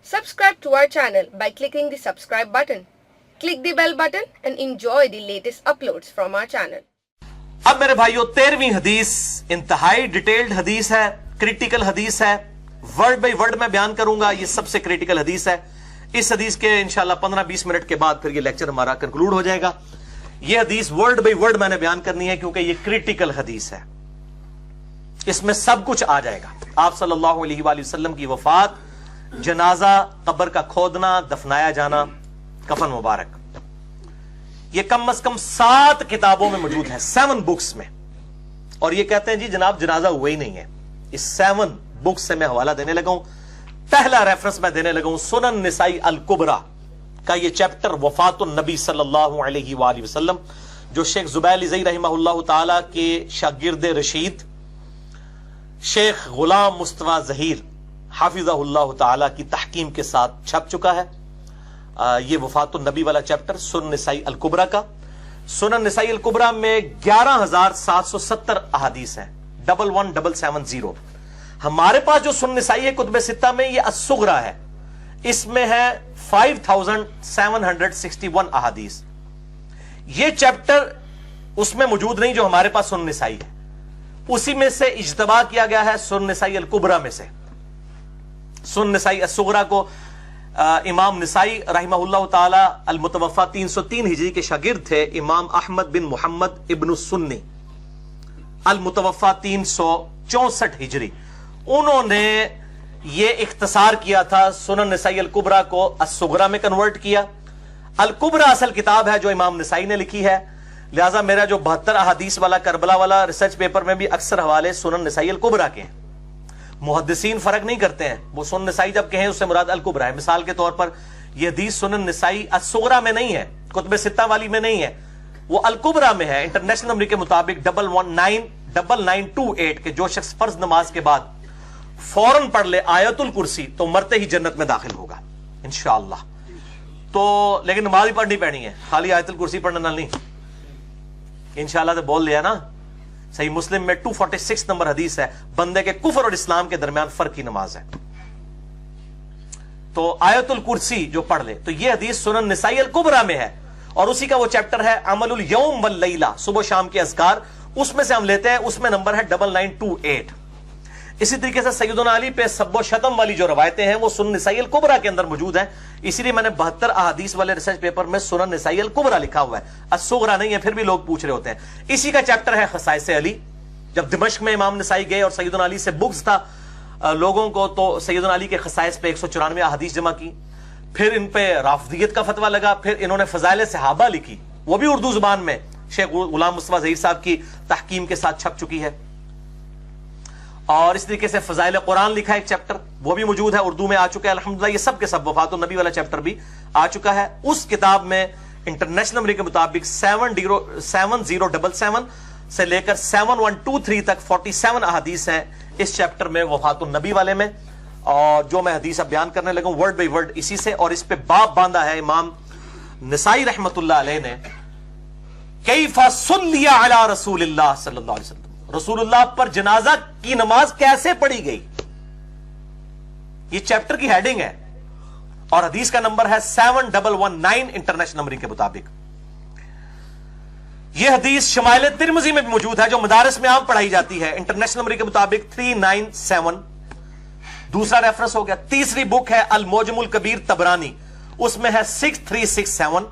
Subscribe to our channel by clicking the subscribe button. Click the bell button and enjoy the latest uploads from our channel. अब मेरे भाइयों 13वीं हदीस इंतहाई detailed हदीस है, critical हदीस है, वर्ड बाय वर्ड मैं बयान करूंगा। ये सबसे क्रिटिकल हदीस है। इस हदीस के इंशाल्लाह 15-20 मिनट के बाद फिर ये लेक्चर हमारा कंक्लूड हो जाएगा। ये हदीस वर्ड बाय वर्ड मैंने बयान करनी है क्योंकि ये क्रिटिकल हदीस है, इसमें सब कुछ आ जाएगा। आप सल्लल्लाहु अलैहि वसल्लम की वफात, जनाजा, कब्र का खोदना, दफनाया जाना, कफन मुबारक, ये कम अज कम 7 किताबों में मौजूद है, 7 बुक्स में। और ये कहते हैं जी जनाब जनाजा हुआ ही नहीं है। इस 7 बुक्स से मैं हवाला देने लगा हूं। पहला रेफरेंस मैं देने लगा हूं सुनन निसाई अल कुबरा का ये चैप्टर, वफातुन नबी सल्लल्लाहु अलैहि वसल्लम, जो शेख जुबैर इज़ई रहमहुल्लाह ताला के शागिर्द रशीद शेख गुलाम मुस्तफा ज़हीर हाफिज़हुल्लाह ताला की तहकीम के साथ छप चुका है। ये वफातुन नबी वाला चैप्टर सुनन निसाई अल कुबरा का। सुनन निसाई अल कुबरा में 11,770 अहादीस हैं, 11770। हमारे पास जो सुनन निसाई है कुतुब सित्ता में, ये अस्सुगरा है, इसमें है 5,761 अहादीस। ये चैप्टर उसमें मौजूद नहीं जो हमारे पास सुनन निसाई है, उसी में से इज्तबा किया गया है सुनन निसाई अल कुबरा में से। सुनन निसाई अस्सुगरा को इमाम निसाई रहमहुल्लाह ताला अल मुतवफ़ा 303 हिजरी के शागिर्द थे इमाम अहमद बिन मुहम्मद इब्न सुन्नी अल मुतवफ़ा 364 हिजरी, उन्होंने ये इख्तिसार किया था। सुनन निसाई अल कुबरा को अस्सुगरा में कन्वर्ट किया। अल कुबरा असल किताब है जो इमाम निसाई ने लिखी है, लिहाजा मेरा जो 72 अहादीस वाला करबला वाला रिसर्च पेपर में भी अक्सर हवाले सुनन निसाई अल कुबरा के हैं। मुहद्दिसीन फर्क नहीं करते हैं, वो सुनन निसाई जब कहें उससे मुराद अल कुबरा है। मिसाल के तौर पर यह हदीस सुनन निसाई अस्सुगरा में नहीं है, कुतुब सित्ता वाली में नहीं है, वो अल कुबरा में है। इंटरनेशनल नंबर के मुताबिक 1199928 के जो शख्स फर्ज नमाज के बाद फौरन पढ़ ले आयतुल कुर्सी तो मरते ही जन्नत में दाखिल होगा इंशाअल्लाह। तो लेकिन नमाज ही पढ़नी पैनी है, खाली आयतुल कुर्सी पढ़ने नहीं। इंशाअल्लाह तो बोल लिया ना। सही मुस्लिम में 246 नंबर हदीस है, बंदे के कुफर और इस्लाम के दरमियान फर्क की नमाज है, तो आयतुल कुर्सी जो पढ़ ले। तो ये हदीस सुनन निसाई अल कुबरा में है और उसी का वो चैप्टर है अमलुल यौम वल लैला, सुबह शाम के अज़कार, उसमें से हम लेते हैं। उसमें नंबर है 9928। इसी तरीके से सैयदुना अली पे सब्बो शतम वाली जो रवायतें हैं वो सुनन निसाई अल कुबरा के अंदर मौजूद है। इसीलिए मैंने 72 अहादीस वाले रिसर्च पेपर में सुनन निसाई अल कुबरा लिखा हुआ है, अस्सुगरा नहीं है। फिर भी लोग पूछ रहे होते हैं। इसी का चैप्टर है खसाइस अली। जब दिमश्क में इमाम निसाई गए और सैयदुना अली से बुग़्ज़ था लोगों को, तो सैयदुना अली के खसाइस पे 194 अहादीस जमा की। फिर इन पे राफिदियत का फतवा लगा। फिर इन्होंने फज़ाइल सहाबा लिखी, वो भी उर्दू जुबान में शेख गुलाम मुस्तफा ज़हीर साहब की तहकीम के साथ छप चुकी है। और इस तरीके से फजाइल कुरान लिखा एक चैप्टर, वो भी मौजूद है, उर्दू में आ चुका है अल्हम्दुलिल्लाह। ये सब के सब वफातुन नबी वाला चैप्टर भी आ चुका है। उस किताब में इंटरनेशनल नंबर के मुताबिक 7077 से लेकर 7123 तक 47 अहादीस हैं इस चैप्टर में, वफातुन नबी वाले में। और जो मैं हदीस अब बयान करने लगा वर्ड बाय वर्ड इसी से, और इस पे बाब बांधा है इमाम निसाई रहमतुल्लाह अलैह ने, कैफा सुल्लिया अला रसूलिल्लाह सल्लल्लाहु अलैहि वसल्लम, रसूलुल्लाह पर जनाजा की नमाज कैसे पढ़ी गई, ये चैप्टर की हेडिंग है। और हदीस का नंबर है 7119 इंटरनेशनल नंबरिंग के मुताबिक। यह हदीस शमाइल तिरमिज़ी में भी मौजूद है, जो मदारिस में आम पढ़ाई जाती है, इंटरनेशनल नंबरिंग के मुताबिक 397। दूसरा रेफरेंस हो गया। तीसरी बुक है अल मोजमुल कबीर तबरानी, उसमें है 6367।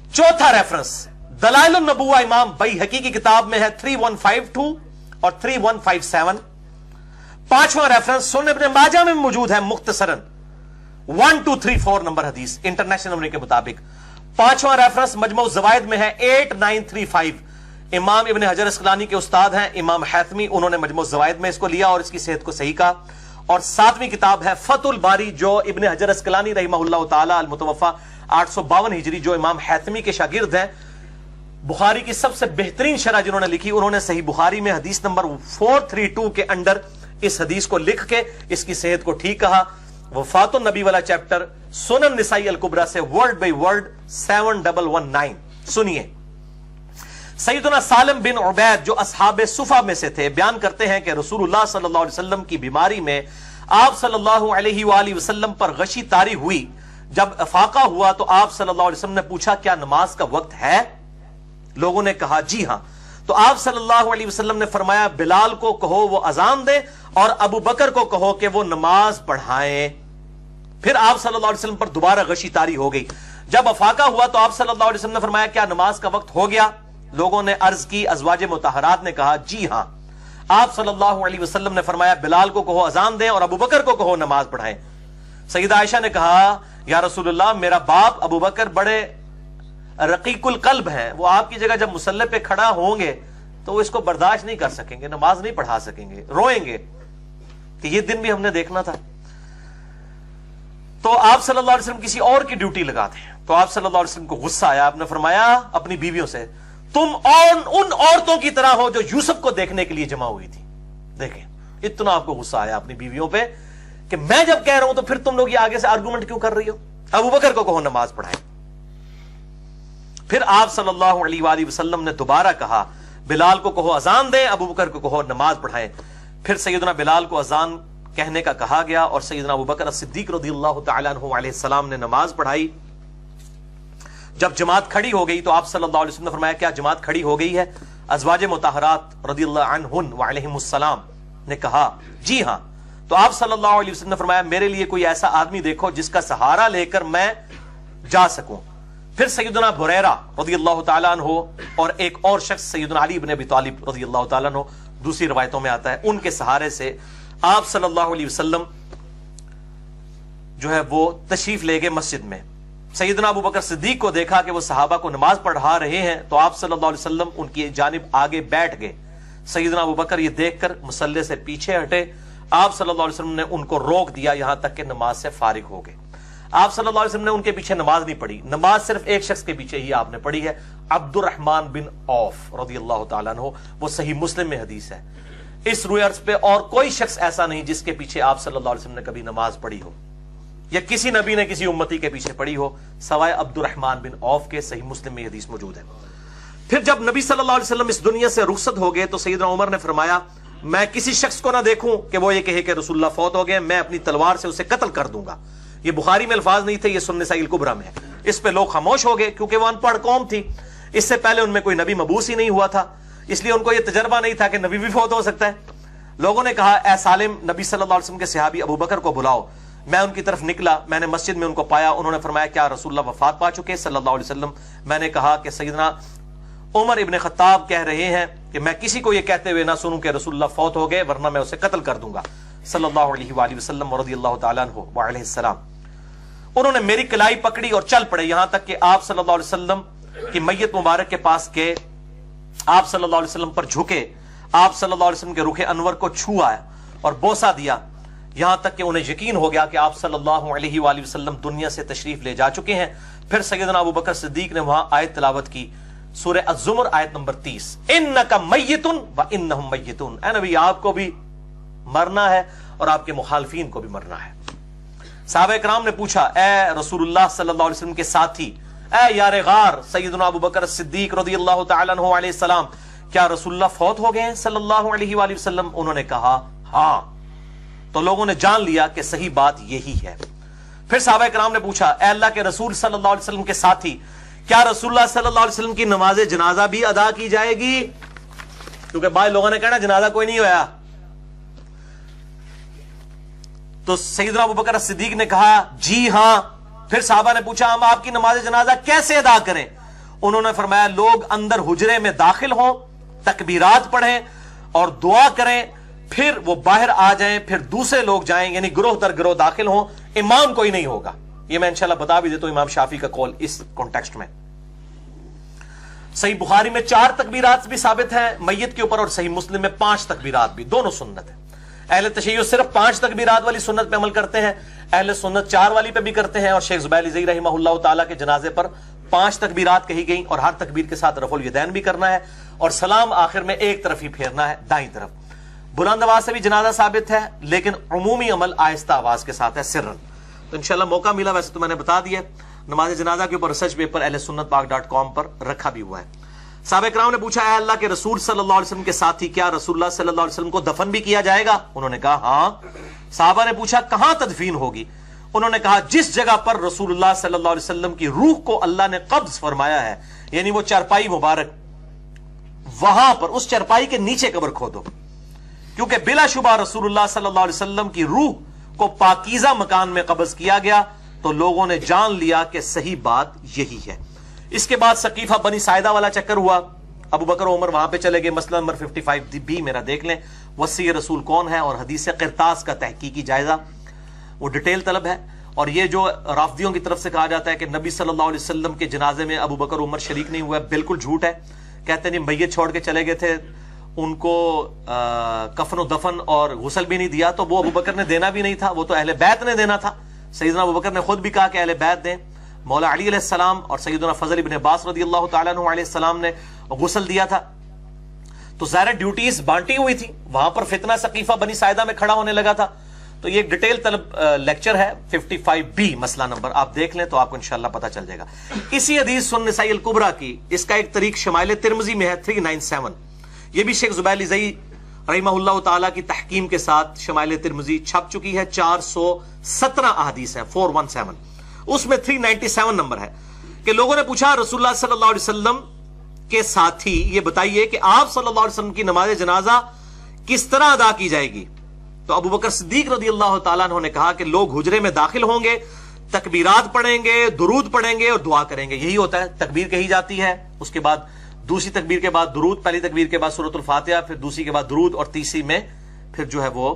चौथा रेफरेंस दलाइल नबुवा इमाम बैहकी की किताब में है 3152 और 3157। पांचवा रेफरेंस सुनन इब्न माजा में मौजूद है मुख्तसरन 1234 नंबर हदीस इंटरनेशनल नंबर के मुताबिक। पांचवा रेफरेंस मजमू ज़वाइद में है 8935। इमाम इब्न हजर अस्कलानी के उस्ताद हैं इमाम हैतमी, उन्होंने मजमू ज़वाइद में इसको लिया और इसकी सेहत को सही कहा। और सातवीं किताब है फतुल बारी, जो इब्न हजर अस्कलानी रहमहुल्लाह ताला अल मुतवफ़ा 852 हिजरी, जो इमाम हैतमी के शागिर्द हैं, बुखारी की सबसे बेहतरीन शरह जिन्होंने लिखी, उन्होंने सही बुखारी में हदीस नंबर 432 के अंदर इस हदीस को लिख के इसकी सेहत को ठीक कहा। वफातुन नबी वाला चैप्टर सुनन निसाई अल कुबरा से वर्ड बाय वर्ड 7119 सुनिए। सैयदना सालिम बिन उबैद जो असहाबे सुफा में से थे बयान करते हैं कि रसूलुल्लाह सल्लल्लाहु अलैहि वसल्लम की बीमारी में آپ صلی اللہ علیہ وآلہ وسلم پر غشی طاری ہوئی، جب افاقہ ہوا تو آپ صلی اللہ علیہ وسلم نے پوچھا کیا نماز کا وقت ہے؟ لوگوں نے کہا جی ہاں۔ تو آپ صلی اللہ علیہ وسلم نے فرمایا بلال کو کہو وہ اذان دے اور ابو بکر کو کہو کہ وہ نماز پڑھائیں۔ پھر آپ صلی اللہ علیہ وسلم پر دوبارہ غشی طاری ہو گئی۔ جب افاقہ ہوا تو آپ صلی اللہ علیہ وسلم نے فرمایا کیا نماز کا وقت ہو گیا؟ لوگوں نے عرض کی، ازواج مطہرات نے کہا جی ہاں۔ آپ صلی اللہ علیہ وسلم نے فرمایا بلال کو کہو اذان دیں اور ابو بکر کو کہو نماز پڑھائیں۔ سیدہ عائشہ نے کہا یا رسول اللہ، میرا باپ ابو بکر بڑے رقیق القلب ہیں، وہ آپ کی جگہ جب مصلی پہ کھڑا ہوں گے تو وہ اس کو برداشت نہیں کر سکیں گے، نماز نہیں پڑھا سکیں گے، روئیں گے کہ یہ دن بھی ہم نے دیکھنا تھا۔ تو آپ صلی اللہ علیہ وسلم کسی اور کی ڈیوٹی لگاتے ہیں۔ تو آپ صلی اللہ علیہ وسلم کو غصہ آیا، آپ نے فرمایا اپنی بیویوں سے تم اور ان عورتوں کی طرح ہو جو یوسف کو دیکھنے کے لیے جمع ہوئی تھی۔ دیکھیں اتنا آپ کو غصہ آیا اپنی بیویوں پہ کہ میں جب کہہ رہا ہوں تو پھر تم لوگ یہ آگے سے آرگومنٹ کیوں کر رہی ہو؟ ابو بکر کو کہو نماز پڑھائیں۔ پھر آپ صلی اللہ علیہ وآلہ وسلم نے دوبارہ کہا بلال کو کہو اذان دیں، ابو بکر کو کہو نماز پڑھائیں۔ پھر سیدنا بلال کو اذان کہنے کا کہا گیا اور سیدنا ابو بکر صدیق رضی اللہ تعالیٰ عنہ علیہ السلام نے نماز پڑھائی۔ جب جماعت کھڑی ہو گئی تو آپ صلی اللہ علیہ وسلم نے فرمایا کیا جماعت کھڑی ہو گئی ہے؟ ازواج مطہرات رضی اللہ عنہن وعلیہم السلام نے کہا جی ہاں۔ تو آپ صلی اللہ علیہ وسلم نے فرمایا میرے لیے کوئی ایسا آدمی دیکھو جس کا سہارا لے کر میں جا سکوں۔ پھر سیدنا بریرہ رضی اللہ تعالیٰ عنہ اور ایک اور شخص سیدنا علی بن ابی طالب رضی اللہ تعالیٰ عنہ، دوسری روایتوں میں آتا ہے، ان کے سہارے سے آپ صلی اللہ علیہ وسلم جو ہے وہ تشریف لے گئے مسجد میں۔ سیدنا ابو بکر صدیق کو دیکھا کہ وہ صحابہ کو نماز پڑھا رہے ہیں تو آپ صلی اللہ علیہ وسلم ان کی جانب آگے بیٹھ گئے۔ سیدنا ابو بکر یہ دیکھ کر مصلی سے پیچھے ہٹے، آپ صلی اللہ علیہ وسلم نے ان کو روک دیا یہاں تک کہ نماز سے فارغ ہو گئے۔ آپ صلی اللہ علیہ وسلم نے ان کے پیچھے نماز نہیں پڑھی، نماز صرف ایک شخص کے پیچھے ہی آپ نے پڑھی ہے، عبد الرحمن بن عوف رضی اللہ تعالیٰ عنہ، وہ صحیح مسلم میں حدیث ہے۔ اس روئے عرض پہ اور کوئی شخص ایسا نہیں جس کے پیچھے آپ صلی اللہ علیہ وسلم نے کبھی نماز پڑھی ہو یا کسی نبی نے کسی امتی کے پیچھے پڑھی ہو سوائے عبد الرحمن بن عوف کے، صحیح مسلم میں حدیث موجود ہے۔ پھر جب نبی صلی اللہ علیہ وسلم اس دنیا سے رخصت ہو گئے تو سیدنا عمر نے فرمایا میں کسی شخص کو نہ دیکھوں کہ وہ یہ کہے کہ رسول اللہ فوت ہو گئے، میں اپنی تلوار سے اسے قتل کر دوں گا۔ یہ بخاری میں الفاظ نہیں تھے، یہ سنن نسائی الکبریٰ میں ہے۔ اس پہ لوگ خاموش ہو گئے کیونکہ وہ ان پڑھ قوم تھی، اس سے پہلے ان میں کوئی نبی مبعوث ہی نہیں ہوا تھا، اس لیے ان کو یہ تجربہ نہیں تھا کہ نبی بھی فوت ہو سکتا ہے۔ لوگوں نے کہا اے سالم، نبی صلی اللہ علیہ وسلم کے صحابی ابو بکر کو بلاؤ۔ میں ان کی طرف نکلا، میں نے مسجد میں ان کو پایا، انہوں نے فرمایا کیا رسول اللہ وفات پا چکے صلی اللہ علیہ وسلم؟ میں نے کہا کہ سیدنا عمر ابن خطاب کہہ رہے ہیں کہ میں کسی کو یہ کہتے ہوئے نہ سنوں کہ رسول اللہ فوت ہو گئے ورنہ میں اسے قتل کر دوں گا صلی اللہ علیہ وآلہ وسلم رضی اللہ تعالیٰ عنہ وعلیہ السلام۔ انہوں نے میری کلائی پکڑی اور چل پڑے یہاں تک کہ آپ صلی اللہ علیہ وسلم کی میت مبارک کے پاس گئے، آپ صلی اللہ علیہ وسلم پر جھکے، آپ صلی اللہ علیہ وسلم کے رخ انور کو چھوا اور بوسہ دیا، یہاں تک کہ انہیں یقین ہو گیا کہ آپ صلی اللہ علیہ وآلہ وسلم دنیا سے تشریف لے جا چکے ہیں۔ پھر سیدنا ابو بکر صدیق نے وہاں آیت تلاوت کی، سورہ الزمر آیت نمبر 30، انک میت وانہم میتون، اے نبی آپ کو بھی مرنا ہے اور آپ کے مخالفین کو بھی مرنا ہے۔ صحابہ کرام نے پوچھا اے رسول اللہ صلی اللہ علیہ وسلم کے ساتھی، اے یار غار سیدنا ابو بکر صدیق رضی اللہ تعالیٰ عنہ علیہ السلام، کیا رسول اللہ فوت ہو گئے ہیں صلی اللہ علیہ وآلہ وسلم؟ انہوں نے کہا ہاں۔ تو لوگوں نے جان لیا کہ صحیح بات یہی ہے۔ پھر صحابہ کرام نے پوچھا اے اللہ کے رسول صلی اللہ علیہ وسلم کے ساتھی، کیا رسول اللہ صلی اللہ علیہ وسلم کی نماز جنازہ بھی ادا کی جائے گی؟ کیونکہ بعض لوگوں نے کہنا جنازہ کوئی نہیں ہوا۔ تو سیدنا ابو بکر صدیق نے کہا جی ہاں۔ پھر صحابہ نے پوچھا ہم آپ کی نماز جنازہ کیسے ادا کریں؟ انہوں نے فرمایا لوگ اندر حجرے میں داخل ہوں، تکبیرات پڑھیں اور دعا کریں، پھر وہ باہر آ جائیں، پھر دوسرے لوگ جائیں، یعنی گروہ در گروہ داخل ہوں، امام کوئی نہیں ہوگا۔ یہ میں انشاءاللہ بتا بھی دیتا ہوں امام شافعی کا قول اس کانٹیکسٹ میں۔ صحیح بخاری میں 4 تکبیرات بھی ثابت ہیں میت کے اوپر، اور صحیح مسلم میں 5 تکبیرات بھی، دونوں سنت ہیں۔ اہل تشیع صرف 5 تکبیرات والی سنت پہ عمل کرتے ہیں، اہل سنت 4 والی پہ بھی کرتے ہیں، اور شیخ زبیر زئی رحمہ اللہ تعالیٰ کے جنازے پر 5 تکبیرات کہی گئیں، اور ہر تکبیر کے ساتھ رفع الیدین بھی کرنا ہے، اور سلام آخر میں ایک طرف ہی پھیرنا ہے، دائیں طرف۔ بلند آواز سے بھی جنازہ ثابت ہے، لیکن عمومی عمل آہستہ آواز کے ساتھ ہے، سرن۔ تو انشاءاللہ موقع ملا، ویسے تو میں نے بتا دیا نماز جنازہ کے اوپر ریسرچ پیپر اہل سنت پاک.com پر رکھا بھی ہوا ہے۔ صحابہ کرام نے پوچھا اے اللہ کے رسول صلی اللہ علیہ وسلم کے ساتھی، کیا رسول اللہ صلی اللہ علیہ وسلم کو دفن بھی کیا جائے گا؟ انہوں نے کہا ہاں۔ साहबा ने पूछा कहां तदफीन होगी? उन्होंने कहा जिस जगह पर रसूलुल्लाह सल्लल्लाहु अलैहि वसल्लम की रूह को अल्लाह ने कब्ज फरमाया है, यानी वो चारपाई मुबारक, वहां पर उस चारपाई के नीचे कब्र खोदो, क्योंकि बिलाशुबा रसूलुल्लाह सल्लल्लाहु अलैहि वसल्लम की रूह को पाकीज़ा मकान में कब्ज किया गया। तो लोगों ने जान लिया कि सही बात यही है। इसके बाद सकीफा बनी साइदा वाला चक्कर हुआ, अबू बकर उमर वहां पे चले गए। मसला नंबर 55B मेरा देख लें, वसी रसूल कौन है और हदीस क़िरतास का तहकीकी जायजा, वो डिटेल तलब है। और ये जो राफदियों की तरफ से कहा जाता है कि नबी सल्लल्लाहु अलैहि वसल्लम के जनाजे में अबू बकर उमर शरीक नहीं हुआ, बिल्कुल झूठ है। कहते नहीं मैयत छोड़ के चले गए थे, उनको कफन और दफन और गुसल भी नहीं दिया, तो वो अबू बकर ने देना भी नहीं था, वो तो अहले बैत ने देना था। सैयदना अबू बकर ने खुद भी कहा कि अहले बैत दें। मौला अली अलैहिस्सलाम और सैयदना फजल इब्न अब्बास रदियल्लाहु ताला अन्हु अलैहिस्सलाम ने गुसल दिया था। तो ज़ाहिर ड्यूटीज बांटी हुई थी। वहां पर फितना सकीफा बनी साइदा में खड़ा होने लगा था। तो ये एक डिटेल तलब लेक्चर है 55B मसला नंबर, आप देख लें तो आपको इंशाअल्लाह पता चल जाएगा। इसी हदीस सुन्न नसाई अल कुबरा की, इसका एक तरीक शमाइल तिरमिज़ी में है 397। ये भी शेख ज़ुबैर ज़ई रहमहुल्लाह ताला की तहकीम के साथ शमाइल तिरमिज़ी छप चुकी है। 417 अहदीस है, 417। उसमें 397 नंबर है कि लोगों ने पूछा रसूलुल्लाह सल्लल्लाहु अलैहि वसल्लम के साथी ये बताइए कि आप सल्लल्लाहु अलैहि वसल्लम की नमाज जनाजा किस तरह अदा की जाएगी? तो अबू बकर सिद्दीक रदियल्लाहु ताला अन्हु ने कहा कि लोग हुजरे में दाखिल होंगे, तकबीरात पढ़ेंगे, दुरूद पढ़ेंगे और दुआ करेंगे। यही होता है, तकबीर कही जाती है, उसके बाद दूसरी तकबीर के बाद दुरूद, पहली तकबीर के बाद सूरतुल फातिहा, फिर दूसरी के बाद दुरूद और तीसरी में फिर जो है वो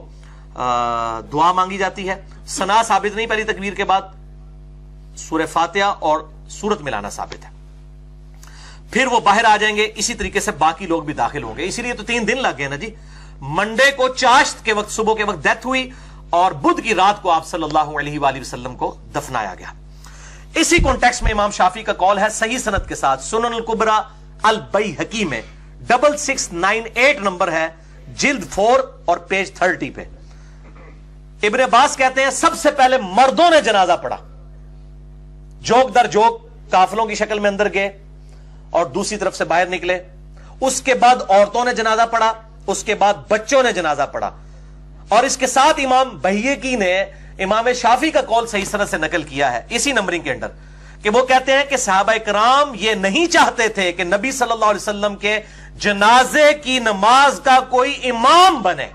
दुआ मांगी जाती है। सना साबित नहीं, पहली तकबीर के बाद सूरह फातिहा और सूरत मिलाना साबित है। फिर वो बाहर आ जाएंगे, इसी तरीके से बाकी लोग भी दाखिल होंगे। इसीलिए तो 3 दिन लग गए ना जी। मंडे को चाश्त के वक्त, सुबह के वक्त डेथ हुई और बुध की रात को आप सल्लल्लाहु अलैहि वसल्लम को दफनाया गया। इसी कॉन्टेक्स्ट में इमाम शाफी का कॉल है सही सनद के साथ, सुनन अल कुबरा अल बैहकी में 6698 नंबर है, जिल्द 4 और पेज 30 पे। इब्न अब्बास कहते हैं सबसे पहले मर्दों ने जनाजा पढ़ा, जोक दर जोक काफिलों की शक्ल में अंदर गए और दूसरी तरफ से बाहर निकले। उसके बाद औरतों ने जनाजा पढ़ा, उसके बाद बच्चों ने जनाजा पढ़ा। और इसके साथ इमाम बैहकी ने इमाम शाफी का कौल सही सनद से नकल किया है इसी नंबरिंग के अंडर, कि वो कहते हैं कि सहाबा कराम ये नहीं चाहते थे कि नबी सल्लल्लाहु अलैहि वसल्लम के जनाजे की नमाज का कोई इमाम बने,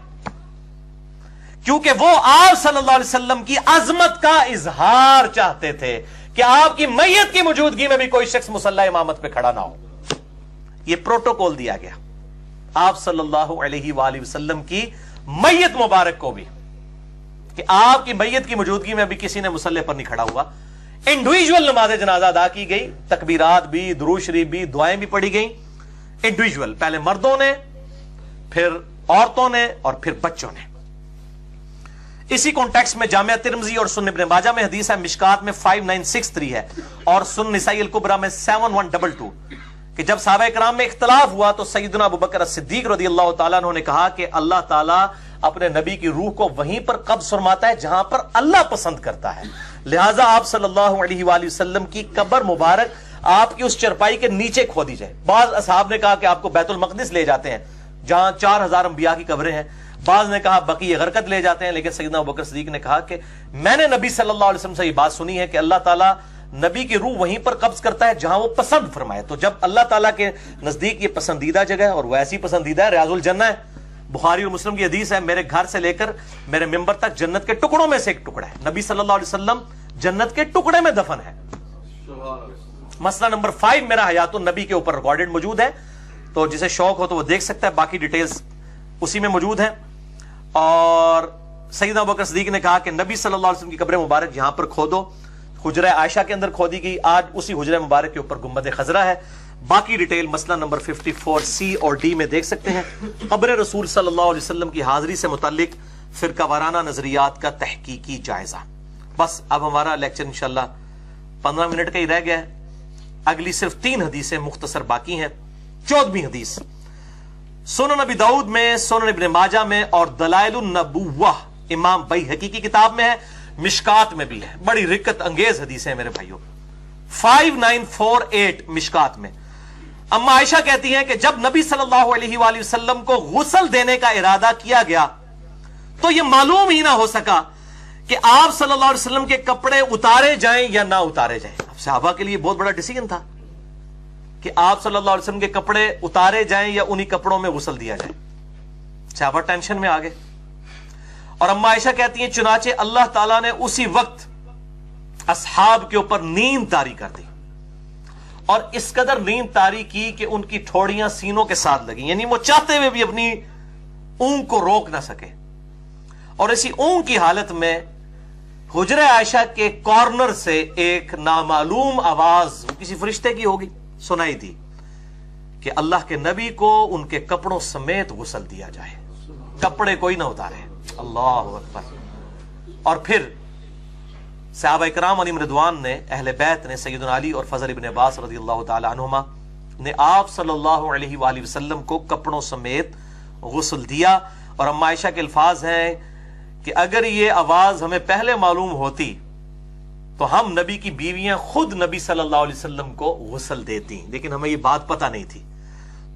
क्योंकि वो आप सल्लल्लाहु अलैहि वसल्लम की अजमत का इजहार चाहते थे कि आपकी मैयत की मौजूदगी में भी कोई शख्स मुसल्ला इमामत पे खड़ा ना हो। यह प्रोटोकॉल दिया गया आप सल्लल्लाहु अलैहि वसल्लम की मैयत मुबारक को भी, कि आपकी मैयत की मौजूदगी में भी किसी ने मुसल्ले पर नहीं खड़ा हुआ। इंडिविजुअल नमाज जनाजा अदा की गई, तकबीरात भी, दुरूद शरीफ भी, दुआएं भी पढ़ी गई इंडिविजुअल, पहले मर्दों ने, फिर औरतों ने और फिर बच्चों ने। इसी कॉन्टेक्स्ट में जामिया तिरमिज़ी और सुन्न इब्न माजा में हदीस है, मिशकात में 5963 है और सुन्न निसाई अल कुबरा में 7122, कि जब सहाबा किराम में इख्तिलाफ हुआ तो सैयदना अबू बकर सिद्दीक रदियल्लाहु ताला अन्हु ने कहा कि अल्लाह ताला अपने नबी की रूह को वहीं पर कब्ज़ फरमाता है जहां पर अल्लाह पसंद करता है, लिहाजा आप सल्लल्लाहु अलैहि वसल्लम की कब्र मुबारक आपकी उस चरपाई के नीचे खोदी जाए। बाज असहाब ने कहा कि आपको बैतुल मक़दिस ले जाते हैं जहां 4000 अंबिया की कब्रें हैं, बाज ने कहा बकी गरकत ले जाते हैं, लेकिन सैयदना अबू बकर सिद्दीक ने कहा कि मैंने नबी सल्लल्लाहु अलैहि वसल्लम से ये बात सुनी है कि अल्लाह ताला नबी की रूह वहीं पर कब्ज करता है जहां वो पसंद फरमाए। तो जब अल्लाह ताला के नजदीक ये पसंदीदा जगह है और वैसी पसंदीदा है, रियाजुल जन्नह है, बुखारी और मुस्लिम की हदीस है, मेरे घर से लेकर मेरे मिंबर तक जन्नत के टुकड़ों में से एक टुकड़ा है, नबी सल्लल्लाहु अलैहि वसल्लम जन्नत के टुकड़े में दफन है। मसला नंबर 5 मेरा हयातुन नबी के ऊपर रिकॉर्डेड मौजूद है, तो जिसे शौक हो तो वो देख सकता है, बाकी डिटेल्स उसी में मौजूद है। और सैयदना अबू बकर सिद्दीक ने कहा कि नबी सल्लल्लाहु अलैहि वसल्लम की कब्र मुबारक यहां पर खोदो, हुजरा आयशा के अंदर खोदी गई, आज उसी हुजरा मुबारक के ऊपर गुंबद खजरा है। बाकी डिटेल मसला नंबर 54C और D में देख सकते हैं। कब्र रसूल सल्लल्लाहु अलैहि वसल्लम की हाजिरी से मुताल्लिक फिरका वाराना नजरियात का तहकीकी जायजा। बस अब हमारा लेक्चर इंशाल्लाह 15 मिनट का ही रह गया है। अगली सिर्फ 3 हदीसें मुख्तसर बाकी हैं। 14वीं हदीस सुनन नबी दाऊद में, सुनन इब्न माजा में और दलाइलुन नबुव्वह इमाम बैहकी की किताब में है, मिशकात में भी है। बड़ी रिक्कत अंगेज हदीस है मेरे भाइयों। 5948 मिशकात में अम्मा आयशा कहती हैं कि जब नबी सल्लल्लाहु अलैहि वसल्लम को गुस्ल देने का इरादा किया गया तो यह मालूम ही ना हो सका कि आप सल्लल्लाहु अलैहि वसल्लम के कपड़े उतारे जाएं या ना उतारे जाएं। अब सहाबा के लिए बहुत बड़ा डिसीजन था कि आप सल्लल्लाहु अलैहि वसल्लम के कपड़े उतारे जाएं या उन्हीं कपड़ों में गुस्ल दिया जाए। सहाबा टेंशन में आ गए और अम्मा आयशा कहती हैं चुनाचे अल्लाह ताला ने उसी वक्त असहाब के ऊपर नींद तारी कर दी और इस कदर नींद तारी की कि उनकी ठोड़ियां सीनों के साथ लगी, यानी वो चाहते हुए भी अपनी ऊंग को रोक ना सके। और इसी ऊंग की हालत में हुजरे आयशा के कॉर्नर से एक नामालूम आवाज किसी फरिश्ते की होगी सुनाई दी कि अल्लाह के नबी को उनके कपड़ों समेत गुस्ल दिया जाए, कपड़े कोई ना उतारे। अल्लाह अकबर। और फिर सहाबा इकराम अलैहिम रिदवान ने, अहले बैत ने, सैयदना अली और फजल इब्न अब्बास रज़ियल्लाहु ताला अन्हुमा ने आप सल्लल्लाहु अलैहि वसल्लम को कपड़ों समेत गुस्ल दिया। और अम्मा आयशा के अल्फाज हैं कि अगर ये आवाज हमें पहले मालूम होती तो हम नबी की बीवियां खुद नबी सल्लल्लाहु अलैहि वसल्लम को गुस्ल देती, लेकिन हमें ये बात पता नहीं थी।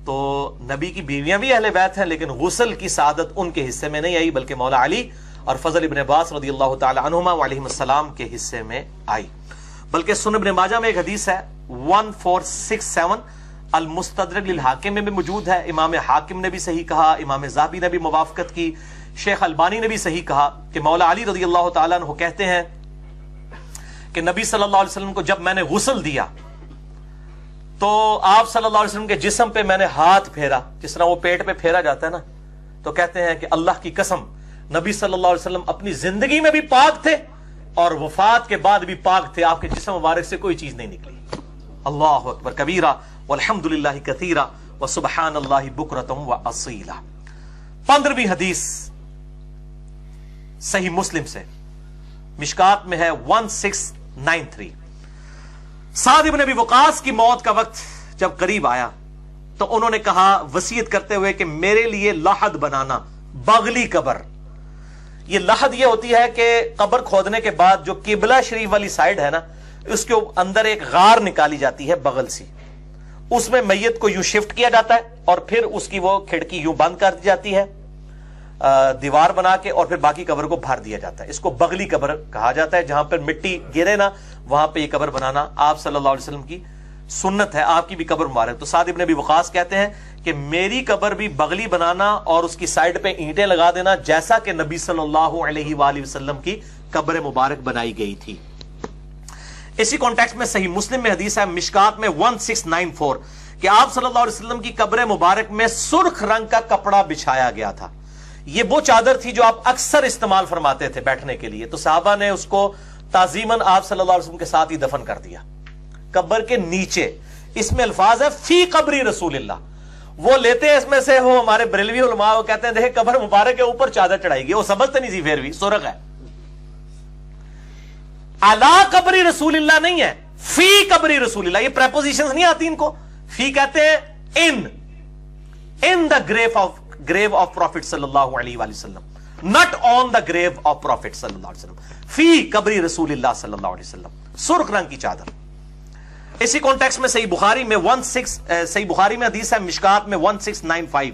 तो नबी की बीवियां भी अहले बैत हैं, लेकिन गुस्ल की सादत उनके हिस्से में नहीं आई, बल्कि मौला अली और फजल इब्न अब्बास रज़ियल्लाहु ताला अन्हुमा अलैहिस्सलाम के हिस्से में आई। बल्कि सुनन इब्न माजा में एक हदीस है 1467 अल मुस्तदरक लिल हाकिम में भी मौजूद है। इमाम हाकिम ने भी सही कहा, इमाम ज़ाहबी ने भी मुवाफकत की, शेख अलबानी ने भी सही कहा कि मौला अली रज़ियल्लाहु ताला अन्हु कहते हैं कि नबी सल्लल्लाहु अलैहि वसल्लम को जब मैंने गुस्ल दिया तो आप सल्लल्लाहु अलैहि वसल्लम के जिस्म पे मैंने हाथ फेरा, जिस तरह वो पेट पे फेरा जाता है ना, तो कहते हैं कि अल्लाह की कसम नबी सल्लल्लाहु अलैहि वसल्लम अपनी जिंदगी में भी पाक थे और वफात के बाद भी पाक थे, आपके जिस्म मुबारक से कोई चीज नहीं निकली। अल्लाहु अकबर कबीरा वल्हम्दुलिल्लाहि कसीरा व सुब्हानल्लाहि बुकरतम व असीला। 15वीं हदीस सही मुस्लिम से, मिशकात में है 1693। साद इब्न अबी वक़ास की मौत का वक्त जब करीब आया तो उन्होंने कहा वसीयत करते हुए कि मेरे लिए लहद बनाना, बगली कबर। ये लहद ये होती है कि कब्र खोदने के बाद जो किबला शरीफ वाली साइड है ना, उसके अंदर एक गार निकाली जाती है बगल सी, उसमें मैयत को यूं शिफ्ट किया जाता है और फिर उसकी वो खिड़की यूं बंद कर दी जाती है दीवार बना के, और फिर बाकी कब्र को भर दिया जाता है। इसको बगली कब्र कहा जाता है। जहां पर मिट्टी गिरे ना वहां पे ये कब्र बनाना आप सल्लल्लाहु अलैहि वसल्लम की सुन्नत है, आपकी भी कब्र मुबारक। तो साद इब्न अबी वक़ास कहते हैं कि मेरी कब्र भी बगली बनाना और उसकी साइड पे ईंटें लगा देना, जैसा कि नबी सल्लल्लाहु अलैहि वसल्लम की कब्र मुबारक बनाई गई थी। इसी कॉन्टेक्स्ट में सही मुस्लिम में हदीस है मिशकात में 1694 कि आप सल्लल्लाहु अलैहि वसल्लम की कब्र मुबारक में सुर्ख रंग का कपड़ा बिछाया गया था। ये वो चादर थी जो आप अक्सर इस्तेमाल फरमाते थे बैठने के लिए, तो साहबा ने उसको ताजीमन आप सल्लल्लाहु अलैहि वसल्लम के साथ ही दफन कर दिया कब्र के नीचे। इसमें अल्फाज है फी कब्री रसूलिल्लाह, वो लेते हैं इसमें से, वो हमारे बरेलवी उलमा वो कहते हैं देखे कब्र मुबारक के ऊपर चादर चढ़ाई गई, वो समझते नहीं थी, फिर भी सुरख है। अला कब्री रसूलिल्लाह नहीं है, फी कब्री रसूलिल्लाह। ये प्रेपोजिशंस नहीं आती इनको, फी कहते हैं in the grave of Prophet sallallahu alaihi wasallam, not on the grave of Prophet sallallahu alaihi wasallam, फी कब्री रसूलिल्लाह सल्लल्लाहु अलैहि वसल्लम, सुर्ख रंग की चादर। इसी कॉन्टेक्स्ट में सही बुखारी में सही बुखारी में हदीस है मिशकात में 1695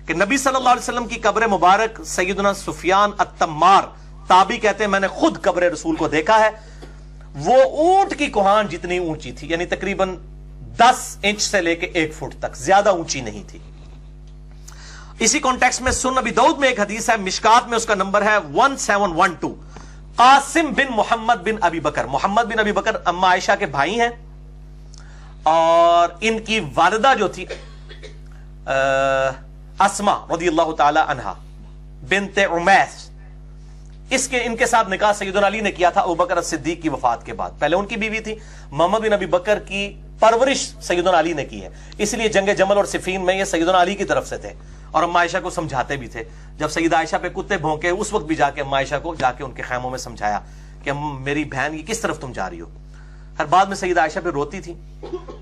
कि नबी सल्लल्लाहु अलैहि वसल्लम की कब्र मुबारक सैयदना सुफियान अत-तम्मार ताबी कहते हैं मैंने खुद कब्र रसूल को देखा है। वो ऊंट की कुहान जितनी ऊंची थी, यानी तकरीबन 10 इंच से लेके 1 फुट तक, ज्यादा ऊंची नहीं थी। इसी कॉन्टेक्स्ट में सुन्न नबी दाऊद में एक हदीस है मिशकात में, उसका नंबर है 1712 कासिम बिन मोहम्मद बिन अबी बकर। मोहम्मद बिन अबी बकर अम्मा आयशा के भाई हैं और इनकी वालिदा जो थी अस्मा रज़ियल्लाहु ताला अन्हा बिनते उमैस, इनके साथ निकाह सैयदना अली ने किया था अबू बकर सिद्दीक की वफात के बाद। पहले उनकी बीवी थी। मोहम्मद बिन अबी बकर की परवरिश सैयदना अली ने की है, इसलिए जंग जमल और सिफीन में ये सैयदना अली की तरफ से थे और अम्मा आयशा को समझाते भी थे। जब सैयदा आयशा पे कुत्ते भौंके उस वक्त भी जाके अम्मा आयशा को जाके उनके खैमों में समझाया कि मेरी बहन की किस तरफ तुम जा रही हो। हर बाद में सैयदा आयशा पे रोती थी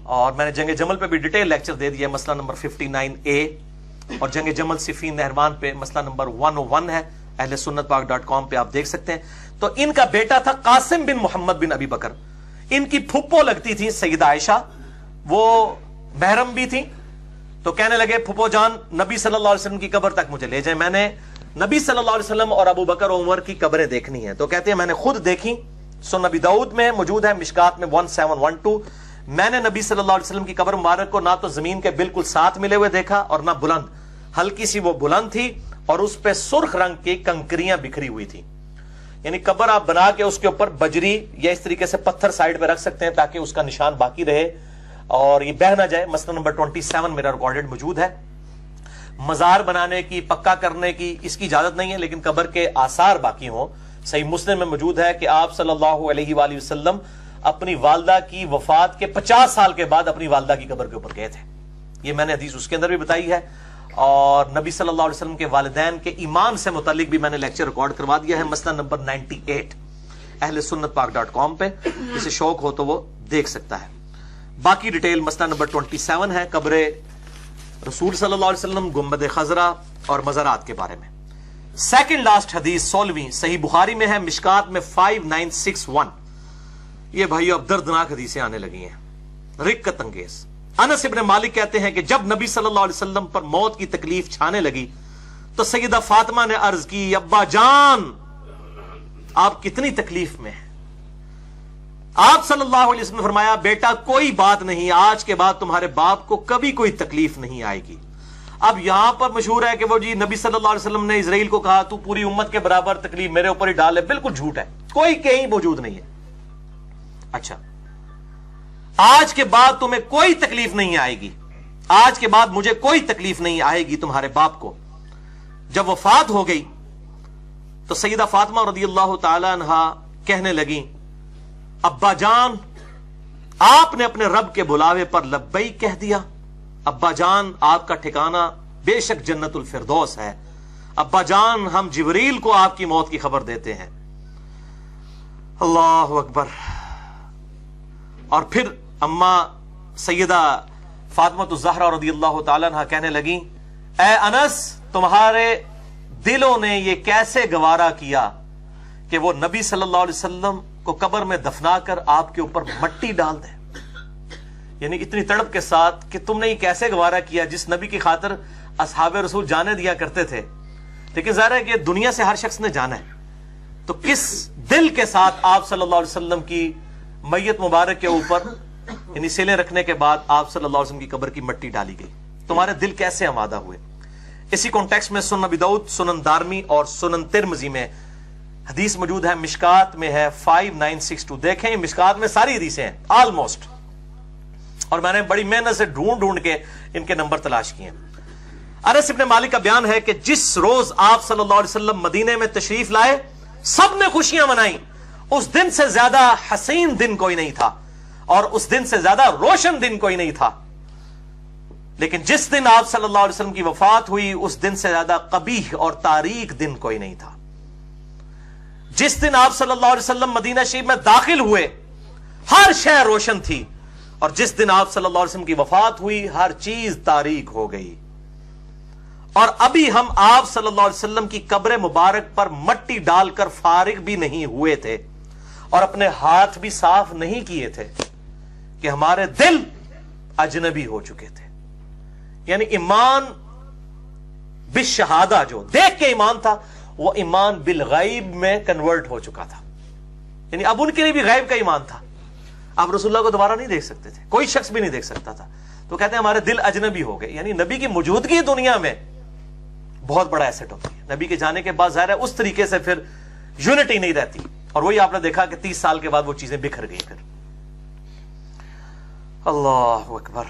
और मैंने जंग जमल पे भी डिटेल लेक्चर दे दिया, मसला नंबर 59A, और जंग जमल सिफीन नहरवान पे मसला नंबर 101 है, अहले सुन्नत पाक.com पे आप देख सकते हैं। तो इनका बेटा था कासिम बिन मोहम्मद बिन अबी बकर, इनकी फुप्पो लगती थी सैयदा आयशा, वो महरम भी थी। तो कहने लगे फुप्पो जान नबी सल्लल्लाहु अलैहि वसल्लम की कब्र तक मुझे ले जाए। मैंने नबी सल्लल्लाहु अलैहि वसल्लम और अबू बकर और उमर की कब्रें देखनी है। तो कहते हैं मैंने खुद देखी, सुनन नबी दाऊद में मौजूद है, मिशकात में 1712। मैंने नबी सल्लल्लाहु अलैहि वसल्लम की कब्र मुबारक को ना तो जमीन के बिल्कुल साथ मिले हुए देखा और ना बुलंद, हल्की सी वो बुलंद थी और उस पे सुर्ख रंग की कंकरियां बिखरी हुई थी। यानी कब्र आप बना के उसके ऊपर बजरी या इस तरीके से पत्थर साइड पे रख सकते हैं ताकि उसका निशान बाकी रहे और ये बह ना जाए। मसला नंबर 27 मेरा रिकॉर्डेड मौजूद है। मजार बनाने की, पक्का करने की इसकी इजाजत नहीं है, लेकिन कब्र के आसार बाकी हों। सही मुस्लिम में मौजूद है कि आप सल्लल्लाहु अलैहि वसल्लम अपनी वालदा की वफात के 50 साल के बाद अपनी वालदा की कब्र के ऊपर गए थे। ये मैंने हदीस उसके अंदर भी बताई है और नबी सल्लल्लाहु अलैहि वसल्लम के वालिदैन के ईमान से मुतालिक भी मैंने लेक्चर रिकॉर्ड करवा दिया है, मसला नंबर 98 ahlesunnatpak.com पे, जिसे शौक हो तो वो देख सकता है। बाकी डिटेल मसला नंबर 27 है, कब्र रसूल सल्लल्लाहु अलैहि वसल्लम, गुंबद खजरा और मज़ारात के बारे में। सेकंड लास्ट हदीस 16वीं सही बुखारी में है, मिशकात में 5961। ये भाइयों अब दर्दनाक हदीसें आने लगी हैं, रिक्कत अंगेज। अनस इब्न मालिक कहते हैं कि जब नबी सल्लल्लाहु अलैहि वसल्लम पर मौत की तकलीफ छाने लगी तो सैयदा फातिमा ने अर्ज की, अब्बा जान आप कितनी तकलीफ में हैं। आप सल्लल्लाहु अलैहि वसल्लम ने फरमाया, बेटा कोई बात नहीं, आज के बाद तुम्हारे बाप को कभी कोई तकलीफ नहीं आएगी। अब यहां पर मशहूर है कि वो जी नबी सल्लल्लाहु अलैहि वसल्लम ने इजराइल को कहा तू पूरी उम्मत के बराबर तकलीफ मेरे ऊपर ही डाल है। बिल्कुल झूठ है, कोई कहीं मौजूद नहीं है। अच्छा, आज के बाद तुम्हें कोई तकलीफ नहीं आएगी, आज के बाद मुझे कोई तकलीफ नहीं आएगी तुम्हारे बाप को। जब वफात हो गई तो सैयदा फातिमा रदियल्लाहु ताला अन्हा कहने लगी, अब्बा जान आपने अपने रब के बुलावे पर लब्बैक कह दिया। अब्बा जान आपका ठिकाना बेशक जन्नतुल फिरदौस है। अब्बा जान हम जिब्रील को आपकी मौत की खबर देते हैं। अल्लाहु अकबर। और फिर अम्मा सैयदा फातिमा ज़हरा रदियल्लाहु ताला अन्हा कहने लगी, ए अनस तुम्हारे दिलों ने यह कैसे गवारा किया कि वो नबी सल्लल्लाहु अलैहि वसल्लम को कब्र में दफनाकर आपके ऊपर मट्टी डाल दें। यानी इतनी तड़प के साथ कि तुमने ये कैसे गवारा किया जिस नबी की खातिर असहाबे रसूल जाने दिया करते थे। लेकिन ज़ाहिर है कि दुनिया से हर शख्स ने जाना है, तो किस दिल के साथ आप सल्लल्लाहु अलैहि वसल्लम की मैयत मुबारक के ऊपर यानी सिले रखने के बाद आप सल्लल्लाहु अलैहि वसल्लम की कब्र की मट्टी डाली गई, तुम्हारे दिल कैसे आमादा हुए। इसी कॉन्टेक्स्ट में सुनन नबी दाऊद, सुनन दारमी और सुनन तिरमिजी में हदीस मौजूद है, मिशकात में है 5962। देखें मिशकात में सारी हदीसें हैं ऑलमोस्ट, और मैंने बड़ी मेहनत से ढूंढ ढूंढ के इनके नंबर तलाश किए। अनस इब्न मालिक का बयान है कि जिस रोज आप सल्लल्लाहु अलैहि वसल्लम मदीने में तशरीफ लाए सब ने खुशियां मनाई। उस दिन से ज्यादा हसीन दिन कोई नहीं था और उस दिन से ज्यादा रोशन दिन कोई नहीं था। लेकिन जिस दिन आप सल्लल्लाहु अलैहि वसल्लम की वफात हुई उस दिन से ज्यादा कबीह और तारीक दिन कोई नहीं था। जिस दिन आप सल्लल्लाहु अलैहि वसल्लम मदीना शरीफ में दाखिल हुए हर शय रोशन थी, और जिस दिन आप सल्लल्लाहु अलैहि वसल्लम की वफात हुई हर चीज तारीक हो गई। और अभी हम आप सल्लल्लाहु अलैहि वसल्लम की कब्र मुबारक पर मट्टी डालकर फारिग भी नहीं हुए थे और अपने हाथ भी साफ नहीं किए थे कि हमारे दिल अजनबी हो चुके थे। यानी ईमान बिशहादा जो देख के ईमान था वो ईमान बिल गैब में कन्वर्ट हो चुका था। यानी अब उनके लिए भी गैब का ईमान था। आप रसूलुल्लाह को दोबारा नहीं देख सकते थे, कोई शख्स भी नहीं देख सकता था। तो कहते हैं हमारे दिल अजनबी हो गए। यानी नबी की मौजूदगी दुनिया में बहुत बड़ा एसेट होती है। नबी के जाने के बाद ज़ाहिर है उस तरीके से फिर यूनिटी नहीं रहती, और वही आपने देखा कि 30 साल के बाद वो चीजें बिखर गई। फिर अल्लाह अकबर,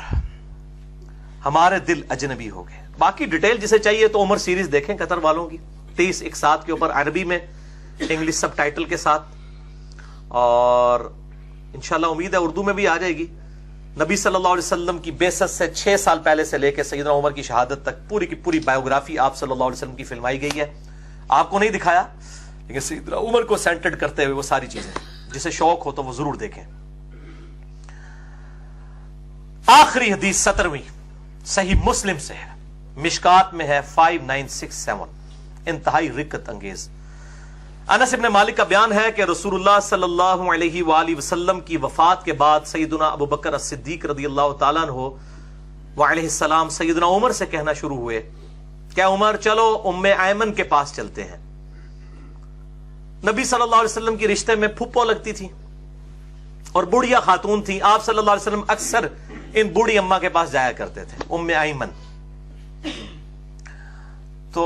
हमारे दिल अजनबी हो गए। बाकी डिटेल जिसे चाहिए तो उमर सीरीज देखें कतर वालों की, 30-1-7 के ऊपर अरबी में इंग्लिश सब टाइटल के साथ, और इंशाल्लाह उम्मीद है उर्दू में भी आ जाएगी। नबी सल्लल्लाहु अलैहि वसल्लम की बेसत से 6 साल पहले से लेकर सैयदना उमर की शहादत तक पूरी की पूरी बायोग्राफी आप सल्लल्लाहु अलैहि वसल्लम की फिल्माई गई है। आपको नहीं दिखाया लेकिन सैयदना उमर को सेंटर्ड करते हुए वो सारी चीजें, जिसे शौक हो तो वो जरूर देखें। आखिरी हदीस 17वीं सही मुस्लिम से है, मिशकात में है 5967, इंतहाई रिक्कत अंगेज। अनस इब्न मालिक का बयान है कि रसूलुल्लाह सल्लल्लाहु अलैहि वसल्लम की वफात के बाद सैयदना अबू बकर as-सिद्दीक रदियल्लाहु ताला अन्हु व अलैहि सलाम सैयदना उमर से कहना शुरू हुए کہ عمر چلو ام ایمن کے پاس چلتے ہیں. نبی صلی اللہ علیہ وسلم کی رشتے میں پھپھو لگتی تھی اور بوڑھیا خاتون تھی. آپ صلی اللہ علیہ وسلم اکثر ان بوڑھی اماں کے پاس جایا کرتے تھے, ام ایمن. تو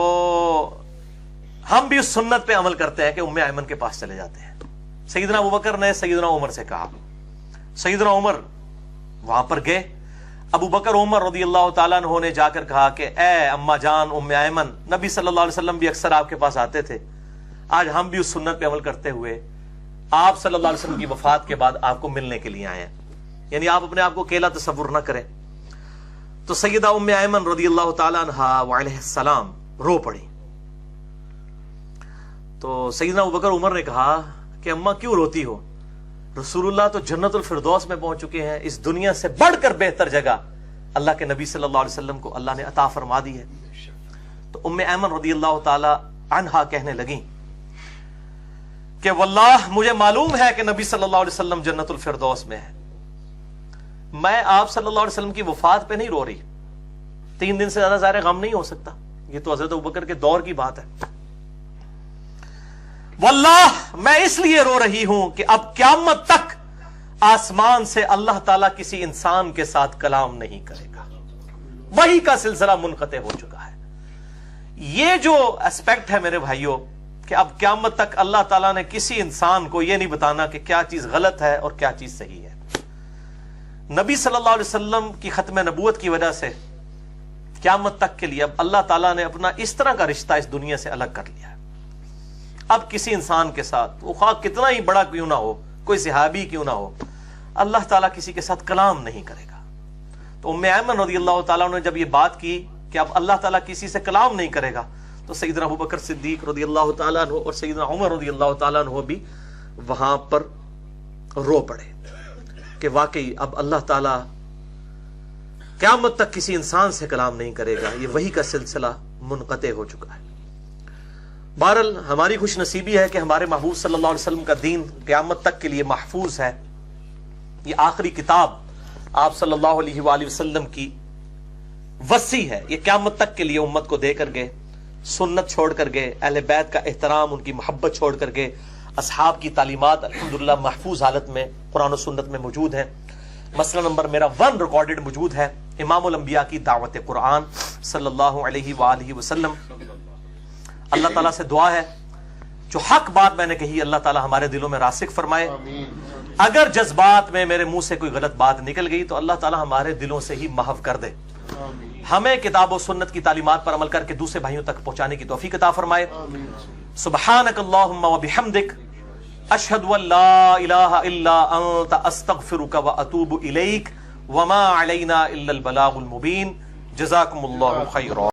ہم بھی اس سنت پہ عمل کرتے ہیں کہ ام ایمن کے پاس چلے جاتے ہیں. سیدنا ابوبکر نے سیدنا عمر سے کہا. سیدنا عمر وہاں پر گئے. ابو بکر عمر رضی اللہ تعالیٰ عنہ نے جا کر کہا کہ اے اما جان ام ایمن, نبی صلی اللہ علیہ وسلم بھی اکثر آپ کے پاس آتے تھے, آج ہم بھی اس سنت پہ عمل کرتے ہوئے آپ صلی اللہ علیہ وسلم کی وفات کے بعد آپ کو ملنے کے لیے آئے ہیں, یعنی آپ اپنے آپ کو اکیلا تصور نہ کریں. تو سیدہ ام ایمن رضی اللہ تعالیٰ عنہا وعلیہ السلام رو پڑی. تو سیدنا ابوبکر عمر نے کہا کہ اماں کیوں روتی ہو؟ رسول اللہ تو جنت الفردوس میں پہنچ چکے ہیں, اس دنیا سے بڑھ کر بہتر جگہ اللہ کے نبی صلی اللہ علیہ وسلم کو اللہ نے عطا فرما دی ہے. تو ام ایمن رضی اللہ تعالی عنہا کہنے لگیں کہ واللہ مجھے معلوم ہے کہ نبی صلی اللہ علیہ وسلم جنت الفردوس میں ہے, میں آپ صلی اللہ علیہ وسلم کی وفات پہ نہیں رو رہی, 3 دن سے زیادہ ظاہر غم نہیں ہو سکتا, یہ تو حضرت ابوبکر کے دور کی بات ہے. واللہ میں اس لیے رو رہی ہوں کہ اب قیامت تک آسمان سے اللہ تعالیٰ کسی انسان کے ساتھ کلام نہیں کرے گا, وحی کا سلسلہ منقطع ہو چکا ہے. یہ جو اسپیکٹ ہے میرے بھائیوں کہ اب قیامت تک اللہ تعالیٰ نے کسی انسان کو یہ نہیں بتانا کہ کیا چیز غلط ہے اور کیا چیز صحیح ہے. نبی صلی اللہ علیہ وسلم کی ختم نبوت کی وجہ سے قیامت تک کے لیے اب اللہ تعالیٰ نے اپنا اس طرح کا رشتہ اس دنیا سے الگ کر لیا ہے. اب کسی انسان کے ساتھ, وہ خواہ کتنا ہی بڑا کیوں نہ ہو, کوئی صحابی کیوں نہ ہو, اللہ تعالیٰ کسی کے ساتھ کلام نہیں کرے گا. تو ام ایمن رضی اللہ تعالیٰ نے جب یہ بات کی کہ اب اللہ تعالیٰ کسی سے کلام نہیں کرے گا, تو سیدنا ابوبکر صدیق رضی اللہ تعالیٰ عنہ اور سیدنا عمر رضی اللہ تعالیٰ عنہ بھی وہاں پر رو پڑے کہ واقعی اب اللہ تعالیٰ قیامت تک کسی انسان سے کلام نہیں کرے گا, یہ وحی کا سلسلہ منقطع ہو چکا ہے. بہرحال ہماری خوش نصیبی ہے کہ ہمارے محبوب صلی اللہ علیہ وسلم کا دین قیامت تک کے لیے محفوظ ہے. یہ آخری کتاب آپ صلی اللہ علیہ وآلہ وسلم کی وصی ہے, یہ قیامت تک کے لیے امت کو دے کر گئے, سنت چھوڑ کر گئے, اہل بیت کا احترام, ان کی محبت چھوڑ کر گئے. اصحاب کی تعلیمات الحمدللہ محفوظ حالت میں قرآن و سنت میں موجود ہیں. مسئلہ نمبر میرا 1 ریکارڈڈ موجود ہے, امام الانبیاء کی دعوت قرآن صلی اللہ علیہ وآلہ وسلم. اللہ تعالیٰ سے دعا ہے جو حق بات میں نے کہی اللہ تعالیٰ ہمارے دلوں میں راسخ فرمائے. اگر جذبات میں میرے منہ سے کوئی غلط بات نکل گئی تو اللہ تعالیٰ ہمارے دلوں سے ہی محو کر دے. ہمیں کتاب و سنت کی تعلیمات پر عمل کر کے دوسرے بھائیوں تک پہنچانے کی توفیق عطا فرمائے. سبحانک اللہم و بحمدک, اشہد ان لا الہ الا انت, استغفرک و اتوب الیک, وما علینا الا البلاغ المبین. جزاکم اللہ خیرا.